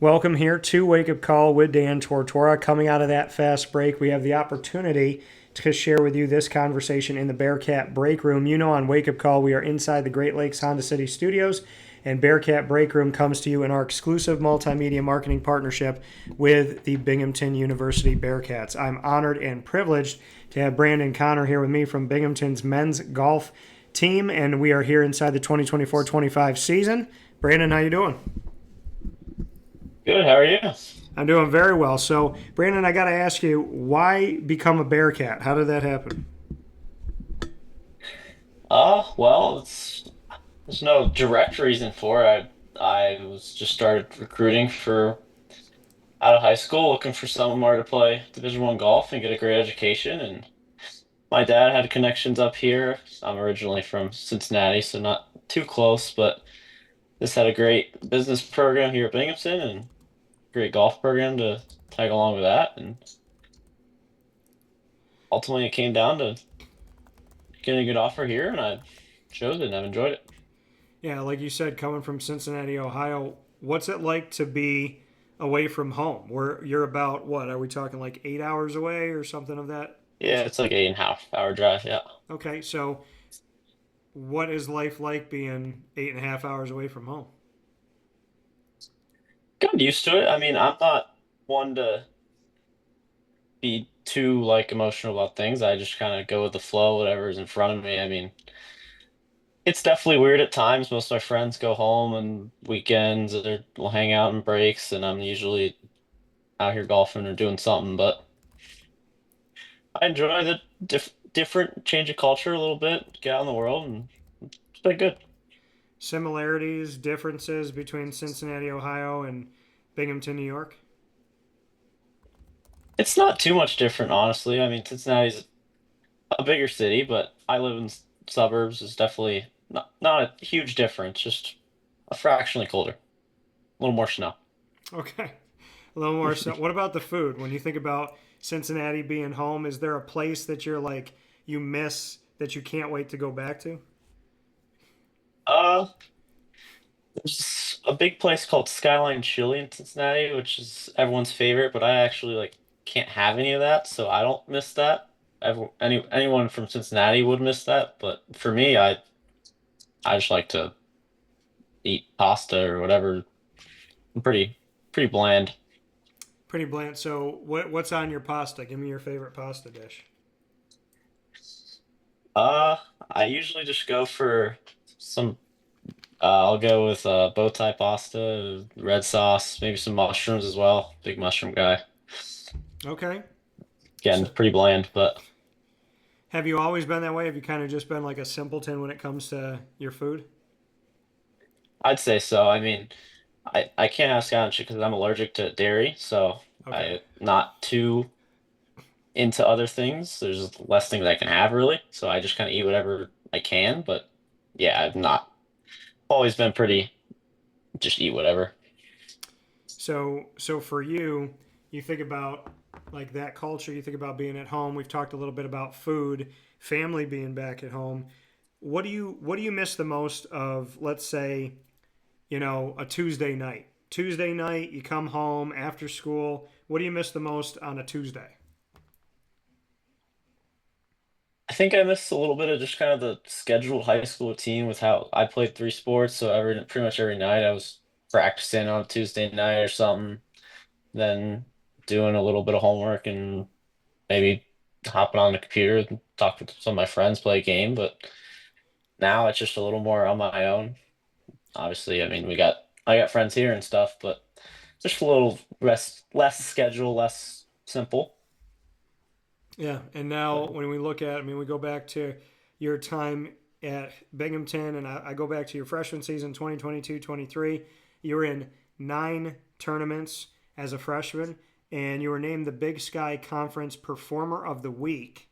Welcome here to Wake Up Call with Dan Tortora. Coming out of that fast break, we have the opportunity to share with you this conversation in the Bearcat Breakroom. You know, on Wake Up Call, we are inside the Great Lakes Honda City Studios, and Bearcat Breakroom comes to you in our exclusive multimedia marketing partnership with the Binghamton University Bearcats. I'm honored and privileged to have Brandon Connor here with me from Binghamton's men's golf team, and we are here inside the 2024-25 season. Brandon, how you doing? Good. How are you? I'm doing very well. So, Brandon, I got to ask you, why become a Bearcat? How did that happen? Well, there's no direct reason for it. I was just started recruiting for out of high school, looking for somewhere to play Division One golf and get a great education. And my dad had connections up here. I'm originally from Cincinnati, so not too close, but this had a great business program here at Binghamton and great golf program to tag along with that. And ultimately, it came down to getting a good offer here, and I chose it and I've enjoyed it. Yeah, like you said, coming from Cincinnati, Ohio, what's it like to be away from home? Where you're about, what, are we talking like 8 hours away or something of that Yeah, nature? it's like 8.5 hour drive. Yeah. Okay, so what is life like being 8.5 hours away from home? Got used to it. I mean, I'm not one to be too like emotional about things. I just kind of go with the flow, whatever's in front of me. I mean, it's definitely weird at times. Most of my friends go home on weekends or we'll hang out in breaks, and I'm usually out here golfing or doing something. But I enjoy the different change of culture a little bit, get out in the world, and it's been good. Similarities, differences between Cincinnati, Ohio, and Binghamton, New York? It's not too much different, honestly. I mean, Cincinnati's a bigger city, but I live in suburbs. Is definitely not a huge difference, just a fractionally colder, a little more snow. Okay. A little more. So, what about the food? When you think about Cincinnati being home, is there a place that you're like you miss that you can't wait to go back to? Uh, there's a big place called Skyline Chili in Cincinnati, which is everyone's favorite, but I actually like can't have any of that, so I don't miss that. Anyone from Cincinnati would miss that, but for me, I just like to eat pasta or whatever. I'm pretty bland. Pretty bland. So, what's on your pasta? Give me your favorite pasta dish. Uh, I usually just go for some. I'll go with bow tie pasta, red sauce, maybe some mushrooms as well. Big mushroom guy. Okay. Again, So, pretty bland, but have you always been that way? Have you kind of just been like a simpleton when it comes to your food? I'd say so. I mean, I can't have scotch because I'm allergic to dairy, so Okay. I'm not too into other things. There's less things I can have really, so I just kind of eat whatever I can. But yeah, I've not always been pretty just eat whatever. So for you, you think about like that culture. You think about being at home. We've talked a little bit about food, family being back at home. What do you miss the most of? Let's say a Tuesday night. Tuesday night, you come home after school. What do you miss the most on a Tuesday? I think I missed a little bit of just kind of the scheduled high school routine with how I played three sports. So pretty much every night I was practicing on a Tuesday night or something, then doing a little bit of homework and maybe hopping on the computer and talk with some of my friends, play a game. But now it's just a little more on my own. Obviously, I mean, I got friends here and stuff, but just a little less schedule, less simple. Yeah, and now But when we look at, I mean, we go back to your time at Binghamton, and I go back to your freshman season, 2022-23. You were in 9 tournaments as a freshman, and you were named the Big Sky Conference Performer of the Week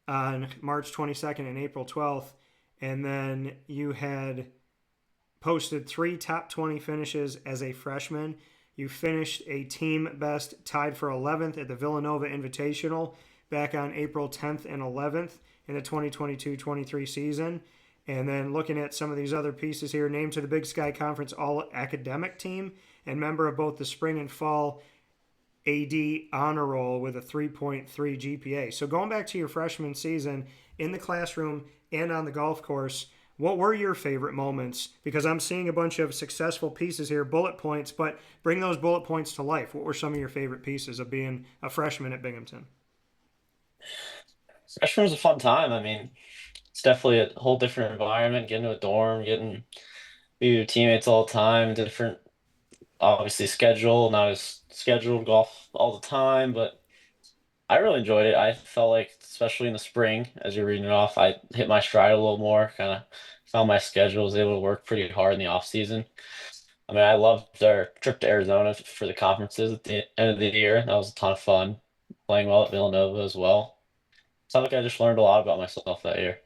on March 22nd and April 12th. And then you had posted 3 top 20 finishes as a freshman. You finished a team best, tied for 11th at the Villanova Invitational back on April 10th and 11th in the 2022-23 season. And then looking at some of these other pieces here, named to the Big Sky Conference All Academic Team and member of both the spring and fall AD honor roll with a 3.3 GPA. So going back to your freshman season in the classroom and on the golf course, what were your favorite moments? Because I'm seeing a bunch of successful pieces here, bullet points, but bring those bullet points to life. What were some of your favorite pieces of being a freshman at Binghamton? Freshman was a fun time. I mean, it's definitely a whole different environment, getting to a dorm, getting be with your teammates all the time, different obviously schedule, not as scheduled golf all the time, but I really enjoyed it. I felt like, especially in the spring, as you're reading it off, I hit my stride a little more, kind of found my schedule, was able to work pretty hard in the off season. I mean, I loved our trip to Arizona for the conferences at the end of the year. That was a ton of fun, playing well at Villanova as well. So I felt like I just learned a lot about myself that year.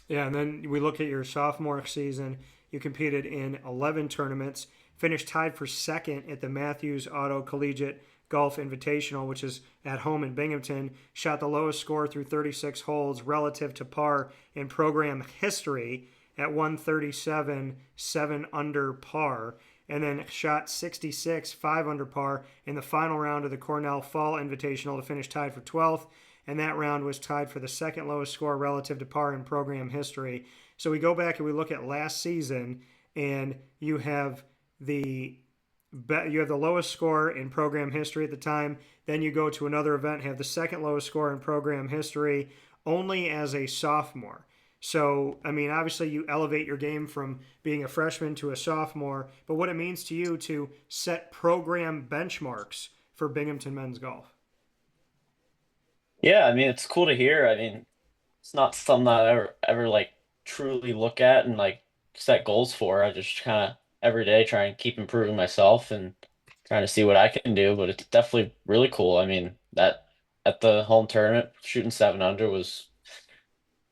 Yeah, and then we look at your sophomore season. You competed in 11 tournaments, finished tied for second at the Matthews Auto Collegiate Golf Invitational, which is at home in Binghamton. Shot the lowest score through 36 holes relative to par in program history at 137, 7 under par. And then shot 66, 5 under par in the final round of the Cornell Fall Invitational to finish tied for 12th, and that round was tied for the second lowest score relative to par in program history. So we go back and we look at last season, and the you have the lowest score in program history at the time. Then you go to another event, have the second lowest score in program history, only as a sophomore. So, I mean, obviously, you elevate your game from being a freshman to a sophomore, but what it means to you to set program benchmarks for Binghamton men's golf. Yeah, I mean, it's cool to hear. I mean, it's not something that I ever like truly look at and like set goals for. I just kind of every day try and keep improving myself and trying to see what I can do. But it's definitely really cool. I mean, that at the home tournament, shooting 7 under was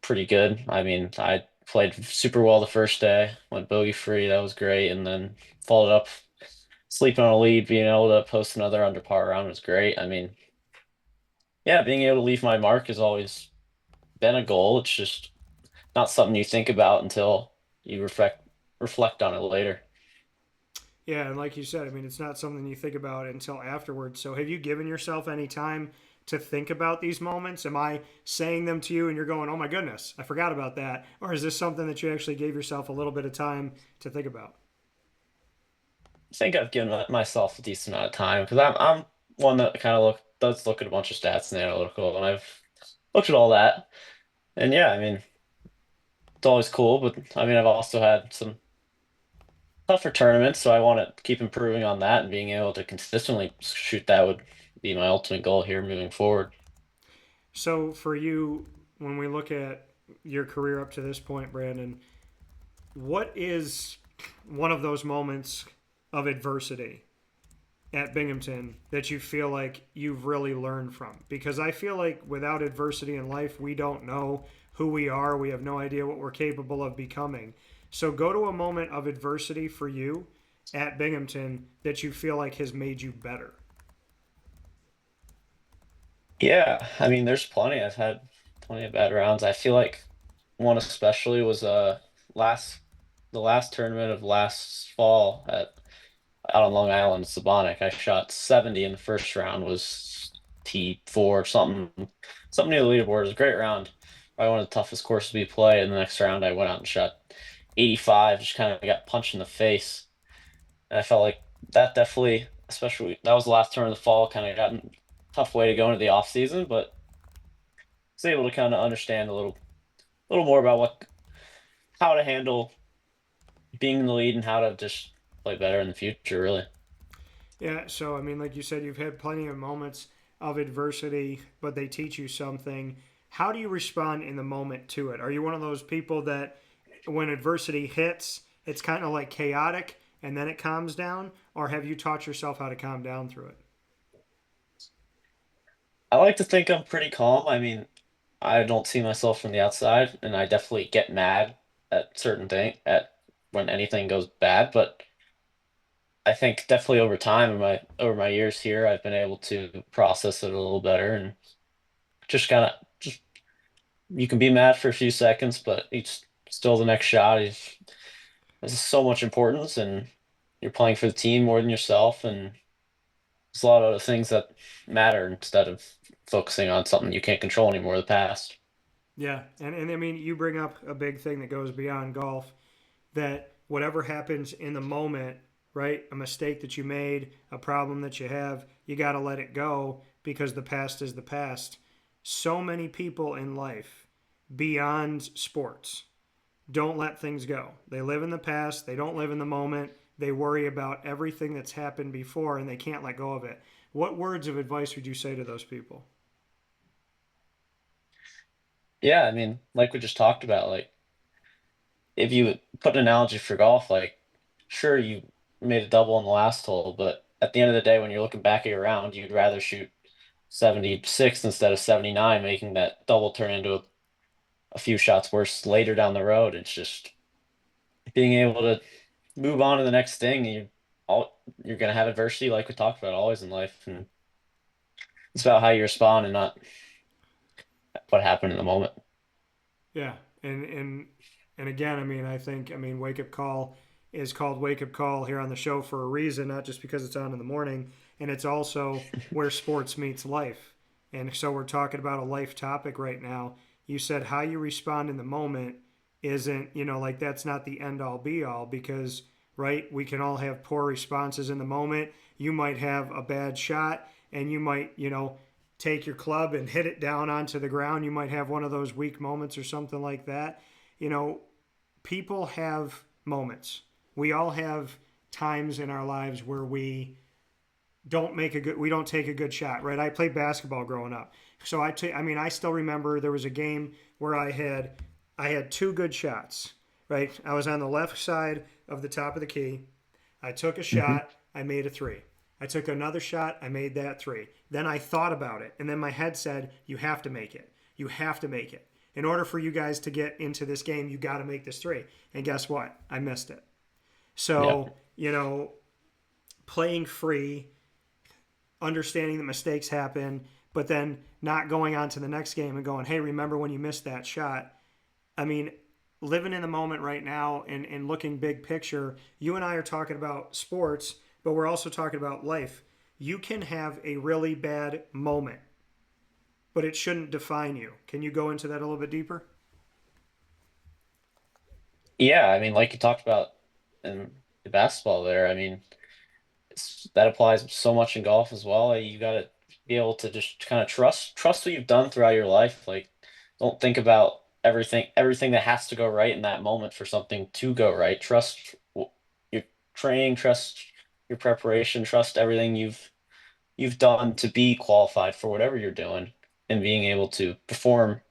pretty good. I mean, I played super well the first day, went bogey free. That was great. And then followed up sleeping on a lead, being able to post another under par round was great. I mean, yeah, being able to leave my mark has always been a goal. It's just not something you think about until you reflect on it later. Yeah, and like you said, I mean, it's not something you think about until afterwards. So, have you given yourself any time to think about these moments? Am I saying them to you and you're going, oh my goodness, I forgot about that? Or is this something that you actually gave yourself a little bit of time to think about? I think I've given myself a decent amount of time because I'm one that kind of does look at a bunch of stats and analytical, and I've looked at all that. And yeah, I mean, it's always cool, but I mean, I've also had some tougher tournaments, so I want to keep improving on that and being able to consistently shoot that would be my ultimate goal here moving forward. So, for you, when we look at your career up to this point, Brandon, what is one of those moments of adversity at Binghamton that you feel like you've really learned from? Because I feel like without adversity in life, we don't know who we are. We have no idea what we're capable of becoming. So go to a moment of adversity for you at Binghamton that you feel like has made you better. Yeah, I mean, there's plenty. I've had plenty of bad rounds. I feel like one especially was last the last tournament of last fall at out on Long Island, Sabonic. I shot 70 in the first round, was T4 something near the leaderboard. It was a great round. Probably one of the toughest courses we play. And the next round I went out and shot 85, just kind of got punched in the face. And I felt like that definitely, especially that was the last turn of the fall, kind of got a tough way to go into the off season, but was able to kind of understand a little more about what how to handle being in the lead and how to just play better in the future, really. Yeah, so I mean, like you said, you've had plenty of moments of adversity, but they teach you something. How do you respond in the moment to it? Are you one of those people that when adversity hits, it's kind of like chaotic and then it calms down? Or have you taught yourself how to calm down through it? I like to think I'm pretty calm. I mean, I don't see myself from the outside, and I definitely get mad at certain thing at when anything goes bad. But I think definitely over time, over my years here, I've been able to process it a little better and just kind of just you can be mad for a few seconds, but it's still the next shot is so much importance, and you're playing for the team more than yourself, and there's a lot of other things that matter instead of focusing on something you can't control anymore, the past. Yeah, and I mean, you bring up a big thing that goes beyond golf, that whatever happens in the moment, right? A mistake that you made, a problem that you have, you got to let it go because the past is the past. So many people in life beyond sports don't let things go. They live in the past, they don't live in the moment. They worry about everything that's happened before and they can't let go of it. What words of advice would you say to those people? Yeah, I mean, like we just talked about, like if you put an analogy for golf, like sure you made a double on the last hole, but at the end of the day, when you're looking back at your round, you'd rather shoot 76 instead of 79, making that double turn into a few shots worse later down the road. It's just being able to move on to the next thing. You're gonna have adversity, like we talked about, always in life, and it's about how you respond and not what happened in the moment. Yeah, and again, I mean, I mean, Wake Up Call is called Wake Up Call here on the show for a reason, not just because it's on in the morning, and it's also where sports meets life. And so we're talking about a life topic right now. You said how you respond in the moment isn't, like that's not the end all be all because, right, we can all have poor responses in the moment. You might have a bad shot and you might, take your club and hit it down onto the ground. You might have one of those weak moments or something like that. You know, people have moments. We all have times in our lives where we don't take a good shot, right? I played basketball growing up. So I mean, I still remember there was a game where I had two good shots, right? I was on the left side of the top of the key. I took a Hmm. shot, I made a three. I took another shot, I made that three. Then I thought about it, and then my head said, "You have to make it. You have to make it. In order for you guys to get into this game, you got to make this three." And guess what? I missed it. Yeah. So, playing free, understanding that mistakes happen, but then not going on to the next game and going, "Hey, remember when you missed that shot?" I mean, living in the moment right now and looking big picture, you and I are talking about sports, but we're also talking about life. You can have a really bad moment, but it shouldn't define you. Can you go into that a little bit deeper? Yeah, I mean, like you talked about in the basketball there, I mean, that applies so much in golf as well. You got to be able to just kind of trust what you've done throughout your life. Like, don't think about everything that has to go right in that moment for something to go right. Trust your training, trust your preparation, trust everything you've done to be qualified for whatever you're doing, and being able to perform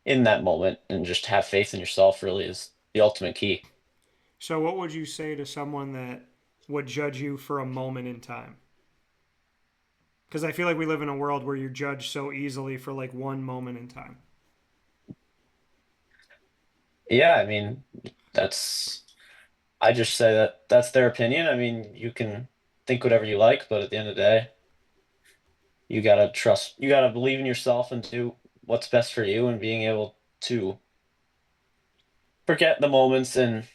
in that moment and just have faith in yourself really is the ultimate key. So, what would you say to someone that would judge you for a moment in time? Because I feel like we live in a world where you're judged so easily for like one moment in time. Yeah, I mean, that's I just say that that's their opinion. I mean, you can think whatever you like, but at the end of the day, you gotta believe in yourself and do what's best for you, and being able to forget the moments and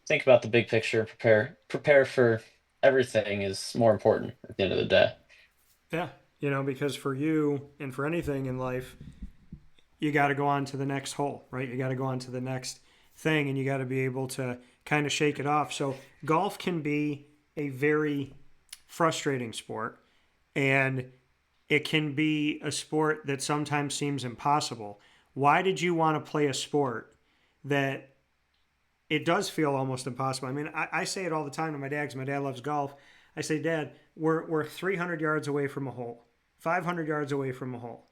think about the big picture and prepare for everything is more important at the end of the day. Yeah. Because for you and for anything in life, you got to go on to the next hole, right? You got to go on to the next thing and you got to be able to kind of shake it off. So, golf can be a very frustrating sport and it can be a sport that sometimes seems impossible. Why did you want to play a sport that it does feel almost impossible? I mean, I say it all the time to my dad because my dad loves golf. I say, "Dad, we're 300 yards away from a hole, 500 yards away from a hole.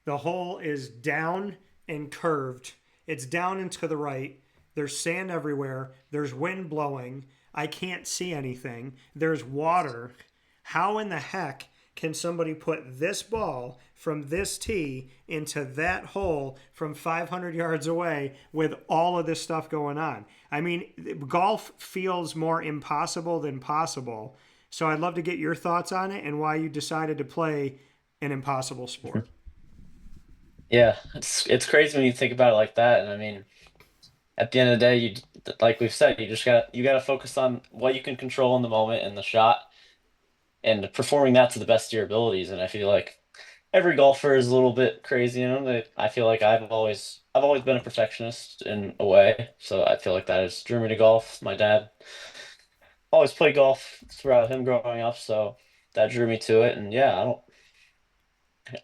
The hole is down and curved. It's down and to the right. There's sand everywhere. There's wind blowing. I can't see anything. There's water. How in the heck can somebody put this ball from this tee into that hole from 500 yards away with all of this stuff going on?" I mean, golf feels more impossible than possible. So I'd love to get your thoughts on it and why you decided to play an impossible sport. Yeah, it's crazy when you think about it like that. And I mean, at the end of the day, like we've said, you got to focus on what you can control in the moment and the shot and performing that to the best of your abilities. And I feel like every golfer is a little bit crazy in them. I feel like I've always been a perfectionist in a way, so I feel like that has drew me to golf. My dad always played golf throughout him growing up, so that drew me to it. And yeah,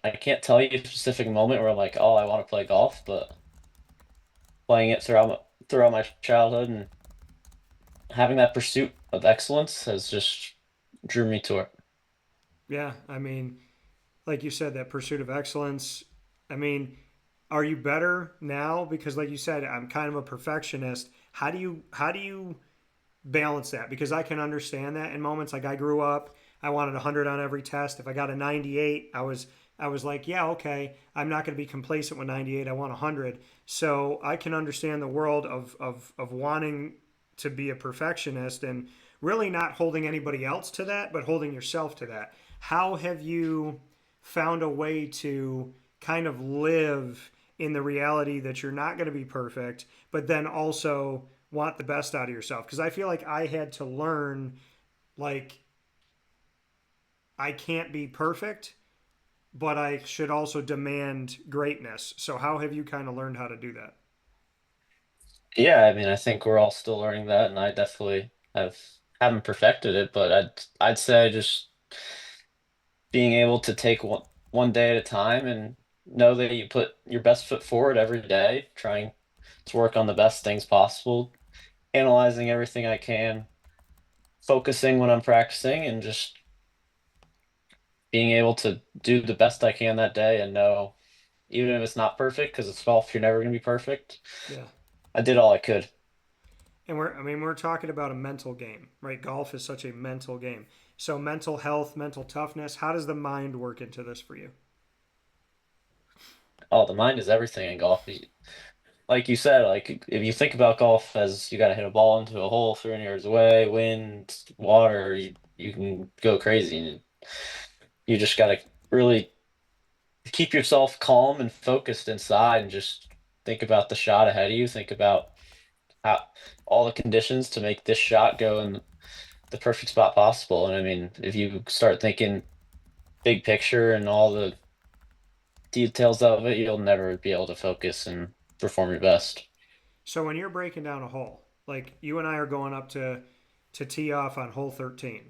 I can't tell you a specific moment where I'm like, oh, I want to play golf, but playing it throughout my childhood and having that pursuit of excellence has just drew me to it. Yeah, I mean, like you said, that pursuit of excellence. I mean, are you better now? Because, like you said, I'm kind of a perfectionist. How do you balance that? Because I can understand that in moments. Like I grew up, I wanted 100 on every test. If I got a 98, I was like, yeah, okay, I'm not going to be complacent with 98. I want 100. So I can understand the world of wanting to be a perfectionist and really not holding anybody else to that, but holding yourself to that. How have you found a way to kind of live in the reality that you're not going to be perfect, but then also want the best out of yourself? Because I feel like I had to learn, like, I can't be perfect, but I should also demand greatness. So, how have you kind of learned how to do that? Yeah, I mean, I think we're all still learning that, and I definitely haven't perfected it, but I'd say just being able to take one day at a time and know that you put your best foot forward every day, trying to work on the best things possible, analyzing everything I can, focusing when I'm practicing, and just being able to do the best I can that day and know even if it's not perfect, because it's golf, you're never going to be perfect. Yeah. I did all I could. And we're talking about a mental game, right? Golf is such a mental game. So, mental health, mental toughness, how does the mind work into this for you? Oh, the mind is everything in golf. Like you said, like if you think about golf as you got to hit a ball into a hole 300 yards away, wind, water, you can go crazy. And you just got to really keep yourself calm and focused inside and just think about the shot ahead of you. Think about how all the conditions to make this shot go in the perfect spot possible. And I mean, if you start thinking big picture and all the details of it, you'll never be able to focus and perform your best. So, when you're breaking down a hole, like you and I are going up to tee off on hole 13,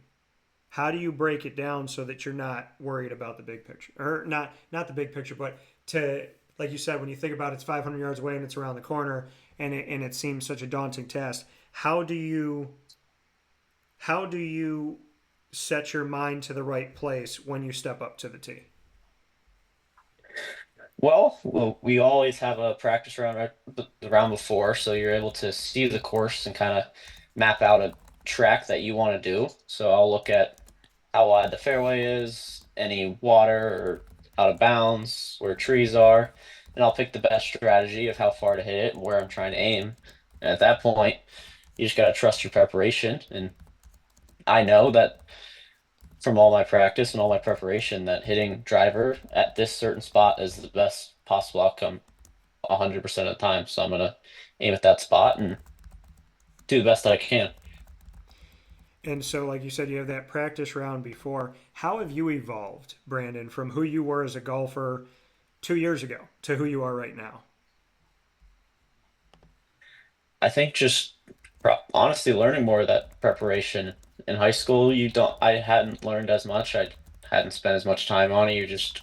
how do you break it down so that you're not worried about the big picture, or not the big picture, but to, like you said, when you think about it's 500 yards away and it's around the corner, and it seems such a daunting task. How do you set your mind to the right place when you step up to the tee? Well, we always have a practice round the round before, so you're able to see the course and kind of map out a track that you want to do. So I'll look at how wide the fairway is, any water or out of bounds, where trees are, and I'll pick the best strategy of how far to hit it and where I'm trying to aim. And at that point, you just got to trust your preparation. And I know that from all my practice and all my preparation that hitting driver at this certain spot is the best possible outcome 100% of the time. So I'm gonna aim at that spot and do the best that I can. And so, like you said, you have that practice round before. How have you evolved, Brandon, from who you were as a golfer 2 years ago to who you are right now? I think just honestly learning more of that preparation in high school, I hadn't learned as much. I hadn't spent as much time on it. You just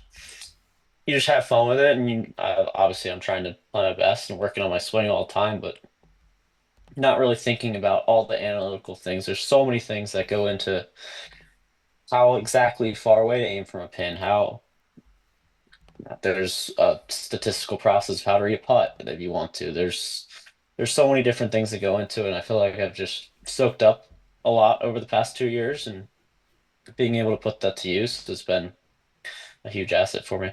have fun with it, and obviously I'm trying to play my best and working on my swing all the time, but not really thinking about all the analytical things. There's so many things that go into how exactly far away to aim from a pin, how there's a statistical process of how to re-putt if you want to. There's so many different things that go into it, and I feel like I've just soaked up a lot over the past 2 years, and being able to put that to use has been a huge asset for me.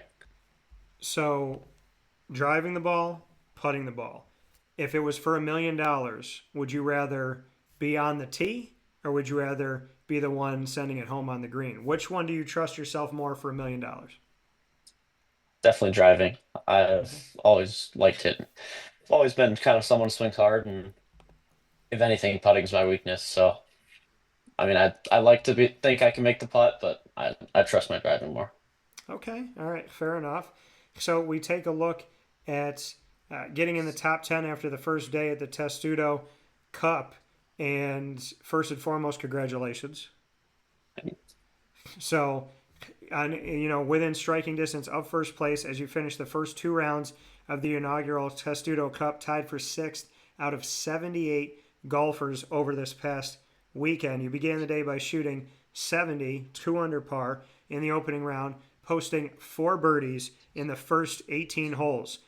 So, driving the ball, putting the ball. If it was for $1 million, would you rather be on the tee or would you rather be the one sending it home on the green? Which one do you trust yourself more for $1 million? Definitely driving. Okay. I've always liked hitting. always been kind of someone who swings hard, and if anything, putting's my weakness. So, I mean, I like to think I can make the putt, but I trust my driving more. Okay, all right, fair enough. So we take a look at getting in the top 10 after the first day at the Testudo Cup. And first and foremost, congratulations. So, within striking distance of first place as you finish the first two rounds of the inaugural Testudo Cup, tied for sixth out of 78 golfers over this past weekend. You began the day by shooting 70, two under par in the opening round, posting four birdies in the first 18 holes,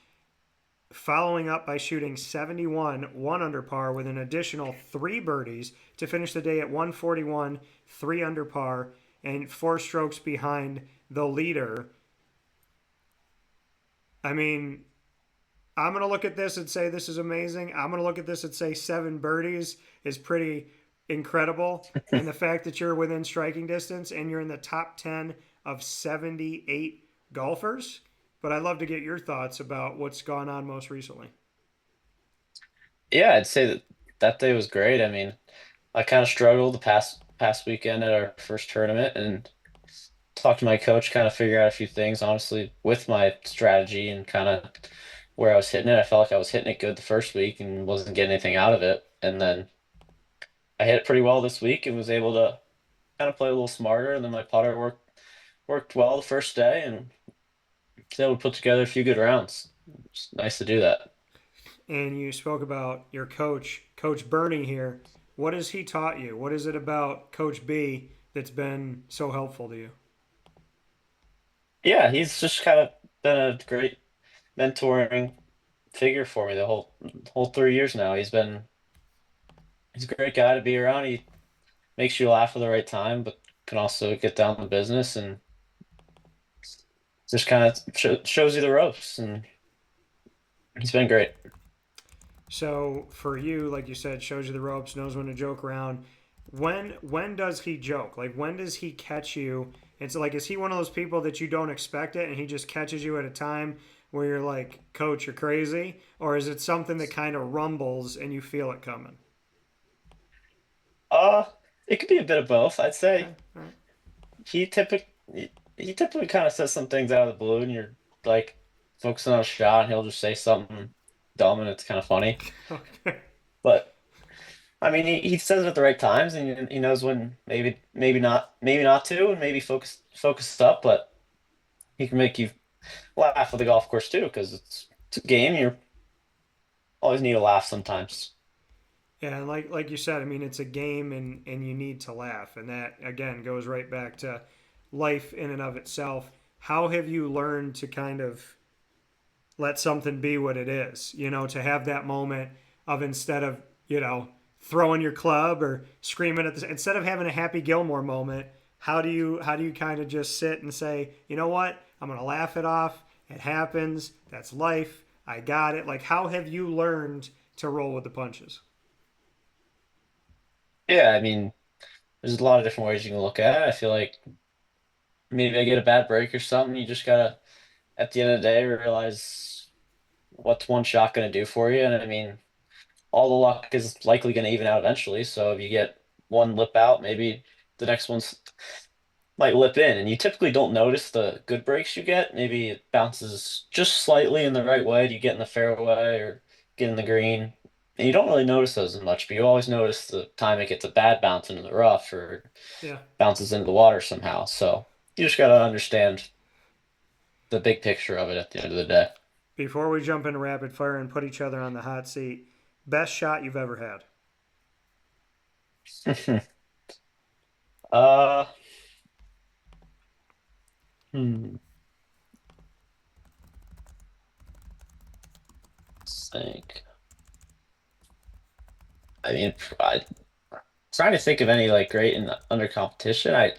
following up by shooting 71, one under par, with an additional three birdies to finish the day at 141, three under par, and four strokes behind the leader. I mean, I'm going to look at this and say this is amazing. I'm going to look at this and say seven birdies is pretty incredible. And the fact that you're within striking distance and you're in the top 10 of 78 golfers. But I'd love to get your thoughts about what's gone on most recently. Yeah, I'd say that that day was great. I mean, I kind of struggled the past weekend at our first tournament, and talked to my coach, kind of figure out a few things, honestly, with my strategy and kind of where I was hitting it. I felt like I was hitting it good the first week and wasn't getting anything out of it. And then I hit it pretty well this week and was able to kind of play a little smarter. And then my putter worked well the first day and was able to put together a few good rounds. It's nice to do that. And you spoke about your coach, Coach Bernie here. What has he taught you? What is it about Coach B that's been so helpful to you? Yeah, he's just kind of been a great mentoring figure for me the whole 3 years now. He's a great guy to be around. He makes you laugh at the right time, but can also get down to business and just kind of shows you the ropes. And he's been great. So for you, like you said, shows you the ropes, knows when to joke around. When does he joke? Like when does he catch you? It's like is he one of those people that you don't expect it and he just catches you at a time where you're like, Coach, you're crazy? Or is it something that kind of rumbles and you feel it coming? Uh, it could be a bit of both. I'd Okay, say all right. he typically he typically kind of says some things out of the blue, and you're like focusing on a shot, and he'll just say something dumb, and it's kind of funny. Okay. But I mean, he says it at the right times, and he knows when maybe not to, and maybe focus up. But he can make you laugh at the golf course too, because it's a game. You always need to laugh sometimes. Yeah, and like you said, I mean, it's a game, and you need to laugh, and that again goes right back to life in and of itself. How have you learned to kind of let something be what it is? To have that moment of instead of throwing your club or screaming at the instead of having a Happy Gilmore moment. How do you kind of just sit and say, you know what? I'm gonna laugh it off. It happens. That's life. I got it. Like, how have you learned to roll with the punches? Yeah, I mean, there's a lot of different ways you can look at it. I feel like maybe I get a bad break or something. You just gotta, at the end of the day, realize what's one shot gonna do for you. And I mean, all the luck is likely gonna even out eventually. So if you get one lip out, maybe the next one's might lip in. And you typically don't notice the good breaks you get. Maybe it bounces just slightly in the right way. Do you get in the fairway or get in the green? And you don't really notice those as much, but you always notice the time it gets a bad bounce into the rough or Yeah. bounces into the water somehow. So you just gotta understand the big picture of it at the end of the day. Before we jump into rapid fire and put each other on the hot seat, best shot you've ever had. Uh, hmm. Let's think. I mean, I trying to think of any like great in under competition.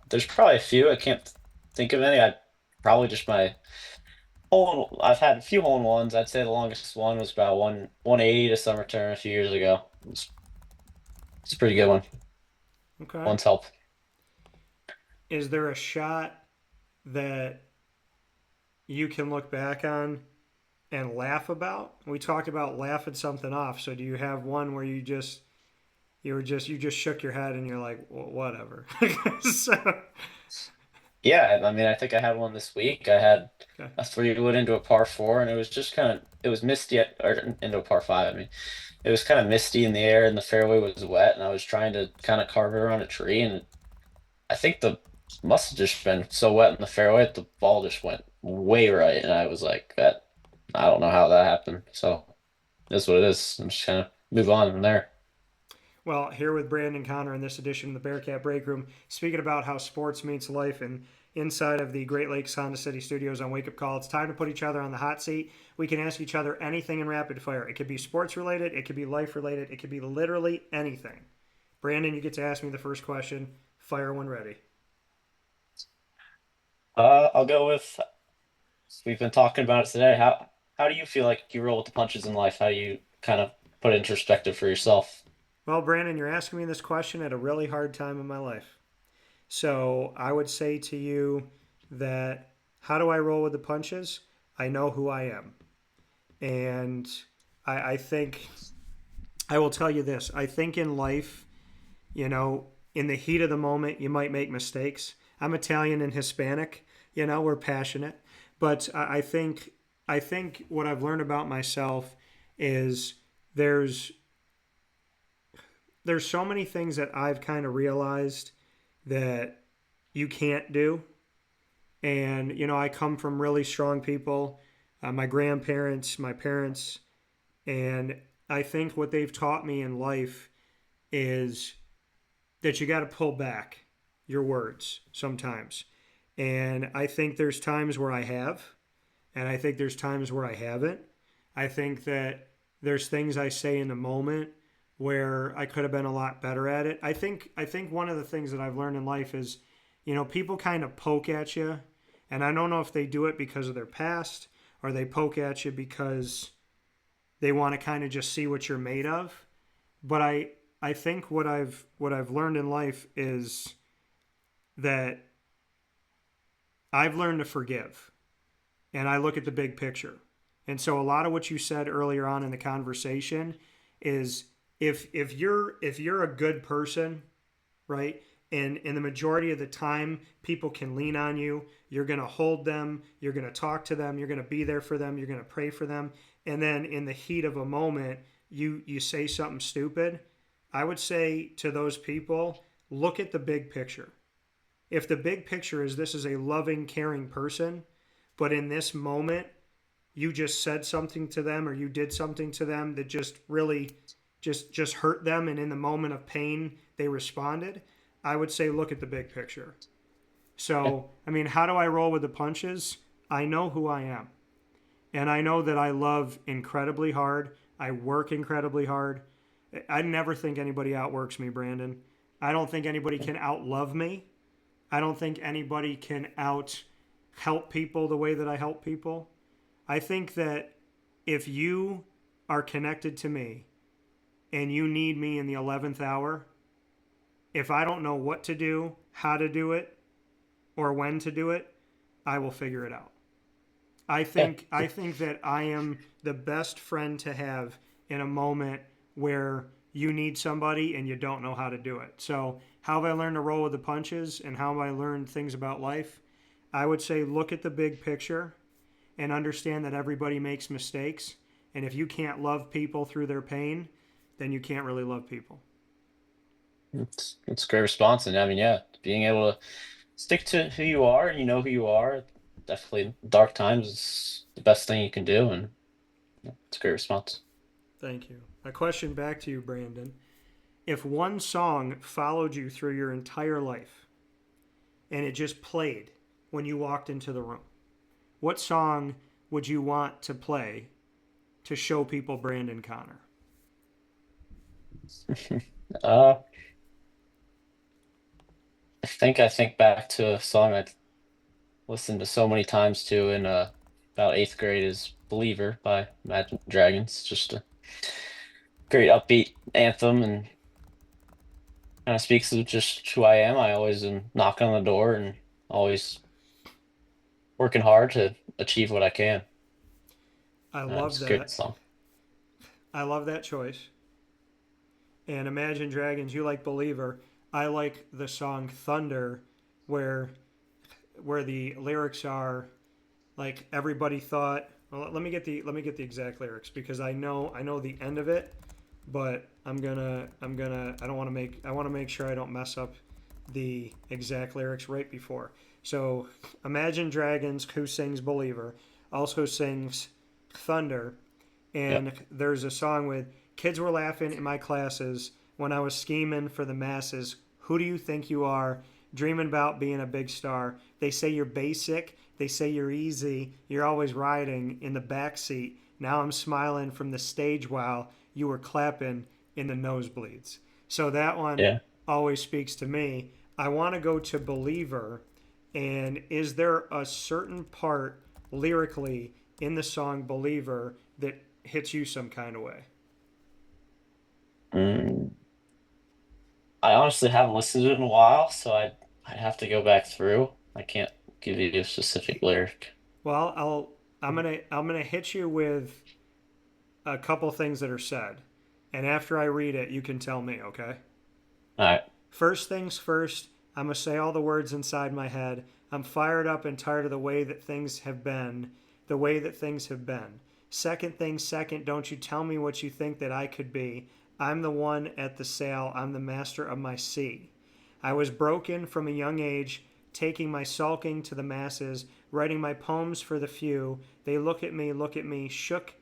There's probably a few. I can't think of any. I probably just my I've had a few hole in ones. I'd say the longest one was about 180 to summer turn a few years ago. It's a pretty good one. Okay. One's help. Is there a shot that you can look back on and laugh about? We talked about laughing something off. So do you have one where you just shook your head and you're like, Whatever." So, Yeah, I mean, I think I had one this week. I had okay. a 3-wood into a par four, and it was just kind of it was misty or into a par five. I mean, it was kind of misty in the air, and the fairway was wet, and I was trying to kind of carve it around a tree, and I think the must have just been so wet in the fairway that the ball just went way right, and I was like, that I don't know how that happened. So that's what it is. I'm just kind of move on from there. Well, here with Brandon Connor in this edition of the Bearcat Breakroom, speaking about how sports meets life and inside of the Great Lakes Honda City Studios on Wake Up Call. It's time to put each other on the hot seat. We can ask each other anything in rapid fire. It could be sports related, it could be life related, it could be literally anything. Brandon, you get to ask me the first question. Fire when ready. I'll go with we've been talking about it today. How do you feel like you roll with the punches in life? How do you kind of put it in perspective for yourself? Well, Brandon, you're asking me this question at a really hard time in my life. So I would say to you that how do I roll with the punches? I know who I am. And I think I will tell you this. I think in life, in the heat of the moment, you might make mistakes. I'm Italian and Hispanic. We're passionate. But I think what I've learned about myself is there's there's so many things that I've kind of realized that you can't do. And, I come from really strong people, my grandparents, my parents. And I think what they've taught me in life is that you got to pull back your words sometimes. And I think there's times where I have, and I think there's times where I haven't. I think that there's things I say in the moment where I could have been a lot better at it. I think one of the things that I've learned in life is, people kind of poke at you, and I don't know if they do it because of their past or they poke at you because they want to kind of just see what you're made of. But I think what I've learned in life is that I've learned to forgive, and I look at the big picture. And so a lot of what you said earlier on in the conversation is if you're a good person, right? And in the majority of the time, people can lean on you. You're going to hold them. You're going to talk to them. You're going to be there for them. You're going to pray for them. And then in the heat of a moment, you say something stupid. I would say to those people, look at the big picture. If the big picture is this is a loving, caring person, but in this moment, you just said something to them or you did something to them that just really just hurt them, and in the moment of pain they responded, I would say look at the big picture. Yeah, So, I mean, how do I roll with the punches? I know who I am. And I know that I love incredibly hard. I work incredibly hard. I never think anybody outworks me, Brandon. I don't think anybody can outlove me. I don't think anybody can out help people the way that I help people. I think that if you are connected to me and you need me in the 11th hour, if I don't know what to do, how to do it, or when to do it, I will figure it out. I yeah, think I think that I am the best friend to have in a moment where you need somebody and you don't know how to do it. So, how have I learned to roll with the punches and how have I learned things about life? I would say look at the big picture and understand that everybody makes mistakes. And if you can't love people through their pain, then you can't really love people. it's a great response, and I mean, yeah, being able to stick to who you are and you know who you are, definitely dark times is the best thing you can do, and yeah, it's a great response. Thank you. A question back to you, Brandon. If one song followed you through your entire life and it just played when you walked into the room, what song would you want to play to show people Brandon Connor? Uh, I think back to a song I listened to so many times too in about eighth grade is "Believer" by Imagine Dragons. Just a great upbeat anthem and kind of speaks of just who I am. I always am knocking on the door and always working hard to achieve what I can. I love It's a good that. song. I love that choice. And Imagine Dragons, you like Believer. I like the song Thunder, where the lyrics are like everybody thought. Well, let me get the exact lyrics because I know the end of it, but I don't want to make I want to make sure I don't mess up the exact lyrics right before. So Imagine Dragons, who sings Believer, also sings Thunder, Yep. and there's a song with kids were laughing in my classes when I was scheming for the masses. Who do you think you are? Dreaming about being a big star. They say you're basic. They say you're easy. You're always riding in the back seat. Now I'm smiling from the stage while you were clapping in the nosebleeds. So that one Yeah. always speaks to me. I want to go to Believer. And is there a certain part lyrically in the song Believer that hits you some kind of way? Mm, I honestly haven't listened to it in a while, so I'd have to go back through. I can't give you a specific lyric. Well, I'm gonna hit you with a couple things that are said, and after I read it, you can tell me, okay? All right. First things first, I'm gonna say all the words inside my head. I'm fired up and tired of the way that things have been, the way that things have been. Second thing second, don't you tell me what you think that I could be. I'm the one at the sail, I'm the master of my sea. I was broken from a young age, taking my sulking to the masses, writing my poems for the few. They look at me, shook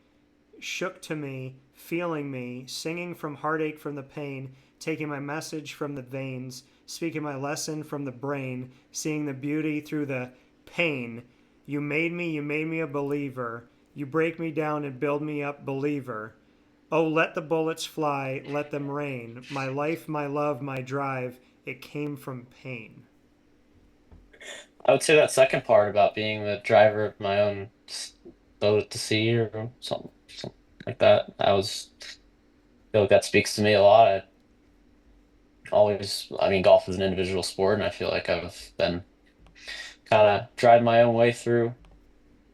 to me, feeling me, singing from heartache from the pain, taking my message from the veins, speaking my lesson from the brain, seeing the beauty through the pain. You made me a believer. You break me down and build me up, believer. Oh, let the bullets fly, let them rain. My life, my love, my drive, it came from pain. I would say that second part about being the driver of my own boat at the sea or something like that. I feel like that speaks to me a lot. I mean, golf is an individual sport, and I feel like I've been kind of tried my own way through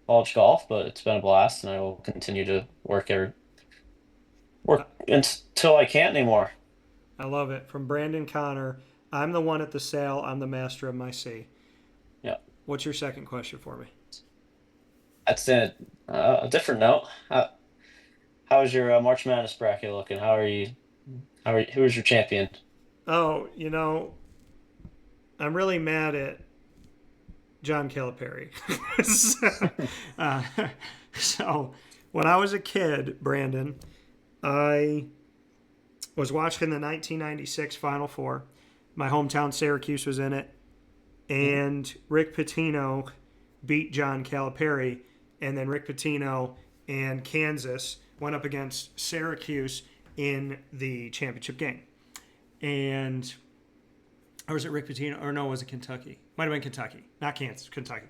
college golf, but it's been a blast, and I will continue to I, work until I can't anymore. I love it. From Brandon Connor, I'm the one at the sail, I'm the master of my sea. Yeah, What's your second question for me? that's a different note. How is your March Madness bracket looking? Who is your champion? Oh, I'm really mad at John Calipari. so, uh, so, when I was a kid, Brandon, I was watching the 1996 Final Four. My hometown Syracuse was in it, Mhm. and Rick Pitino beat John Calipari, and then Rick Pitino and Kansas went up against Syracuse in the championship game. And or was it Rick Pitino? Or no, was it Kentucky? Might have been Kentucky, not Kansas, Kentucky.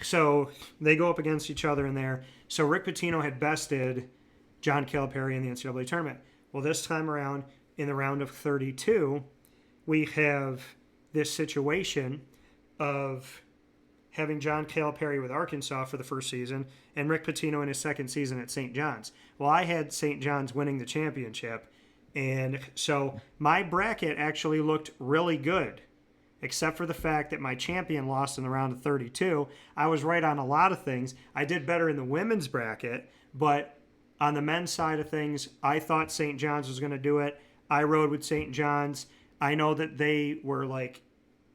So they go up against each other in there. So Rick Pitino had bested John Calipari in the NCAA tournament. Well, this time around, in the round of 32, we have this situation of having John Calipari with Arkansas for the first season and Rick Pitino in his second season at St. John's. Well, I had St. John's winning the championship, and so my bracket actually looked really good, except for the fact that my champion lost in the round of 32. I was right on a lot of things. I did better in the women's bracket, but on the men's side of things, I thought St. John's was going to do it. I rode with St. John's. I know that they were like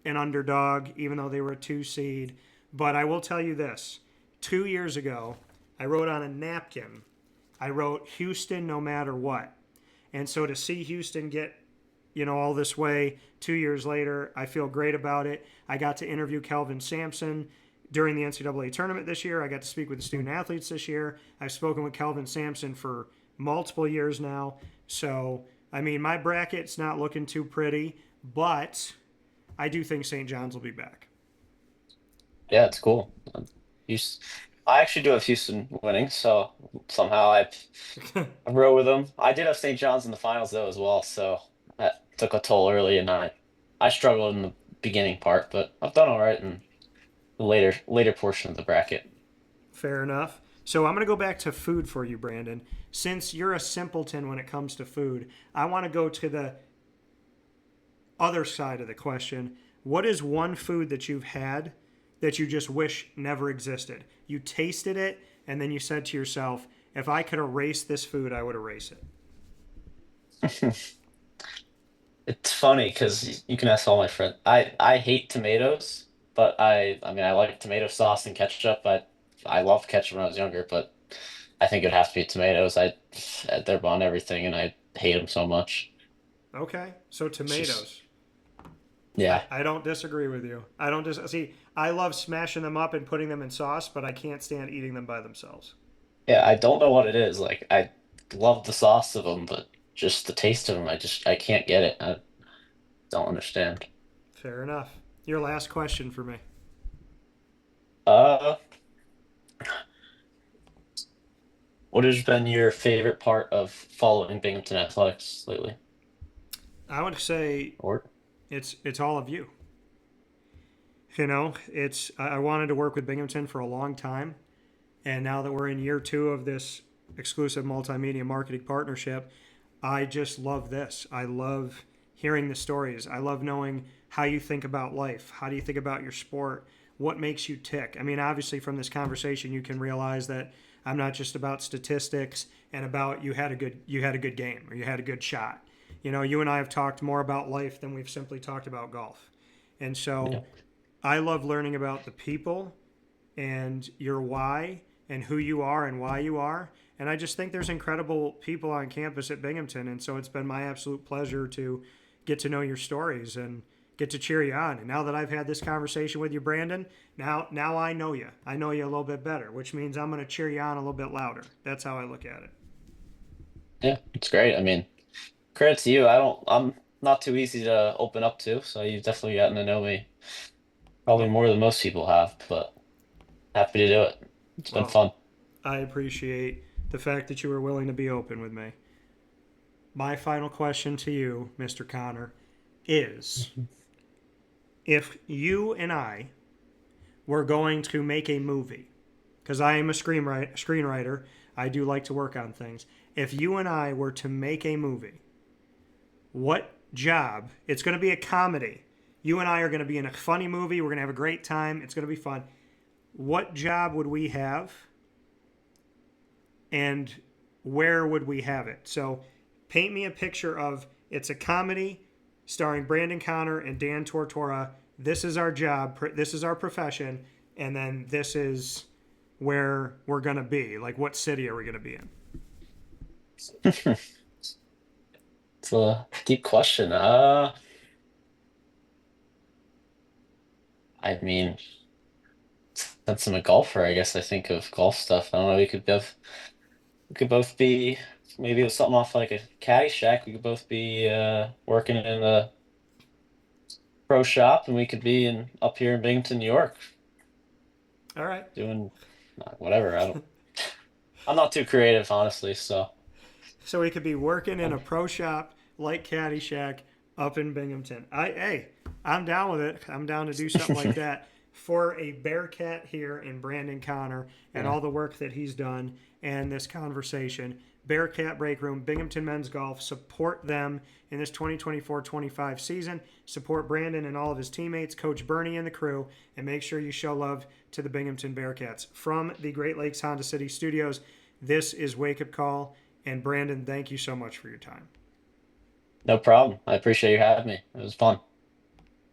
an underdog, even though they were a two seed. But I will tell you this 2 years ago, I wrote on a napkin, I wrote Houston no matter what. And so to see Houston get, all this way 2 years later, I feel great about it. I got to interview Kelvin Sampson during the NCAA tournament this year. I got to speak with the student athletes this year. I've spoken with Kelvin Sampson for multiple years now. So, I mean, my bracket's not looking too pretty, but I do think St. John's will be back. Yeah, it's cool. I actually do have Houston winning, so somehow I rode with them. I did have St. John's in the finals though as well, so that took a toll early, and I struggled in the beginning part, but I've done all right in the later portion of the bracket. Fair enough. So I'm going to go back to food for you, Brandon. Since you're a simpleton when it comes to food, I want to go to the other side of the question. What is one food that you've had that you just wish never existed? You tasted it and then you said to yourself, if I could erase this food, I would erase it. It's funny because you can ask all my friends. I hate tomatoes, but I mean I like tomato sauce and ketchup. I loved ketchup when I was younger, but I think it'd have to be tomatoes. They're on everything, and I hate them so much. Okay, so It's just tomatoes. yeah, I don't disagree with you. I don't see. I love smashing them up and putting them in sauce, but I can't stand eating them by themselves. yeah. I don't know what it is. Like I love the sauce of them, but just the taste of them, I can't get it. I don't understand. Fair enough. Your last question for me. Uh, what has been your favorite part of following Binghamton athletics lately? I would say Or it's all of you. You know, it's I wanted to work with Binghamton for a long time, and now that we're in year two of this exclusive multimedia marketing partnership, I just love this. I love hearing the stories. I love knowing how you think about life. How do you think about your sport? What makes you tick? I mean, obviously, from this conversation, you can realize that I'm not just about statistics and about you had a good game or you had a good shot. You know, you and I have talked more about life than we've simply talked about golf. And yeah, so I love learning about the people and your why and who you are and why you are. And I just think there's incredible people on campus at Binghamton. And so it's been my absolute pleasure to get to know your stories and get to cheer you on. And now that I've had this conversation with you, Brandon, now I know you. I know you a little bit better, which means I'm going to cheer you on a little bit louder. That's how I look at it. yeah, it's great. I mean, credit to you. I'm not too easy to open up to, so you've definitely gotten to know me probably Well, more than most people have, but happy to do it. It's been well, fun. I appreciate the fact that you were willing to be open with me. My final question to you, Mr. Connor, is Mhm. if you and I were going to make a movie, because I am a screenwriter, I do like to work on things. If you and I were to make a movie, what job? It's going to be a comedy. You and I are going to be in a funny movie. We're going to have a great time. It's going to be fun. What job would we have and where would we have it? So paint me a picture of it's a comedy starring Brandon Connor and Dan Tortora. This is our job. This is our profession. And then this is where we're going to be. Like, what city are we going to be in? It's a deep question. I mean, since I'm a golfer, I guess I think of golf stuff. I don't know. We could both be maybe it was something off like a caddy shack. We could both be working in a pro shop, and we could be in up here in Binghamton, New York, All right. doing whatever. I'm not too creative, honestly. So So we could be working in um, a pro shop like Caddyshack up in Binghamton. I'm down with it. I'm down to do something like that for a Bearcat here in Brandon Connor and yeah, all the work that he's done and this conversation. Bearcat Breakroom, Binghamton Men's Golf, support them in this 2024-25 season. Support Brandon and all of his teammates, Coach Bernie and the crew, and make sure you show love to the Binghamton Bearcats. From the Great Lakes Honda City Studios, this is Wake Up Call. And Brandon, thank you so much for your time. no problem. I appreciate you having me. It was fun.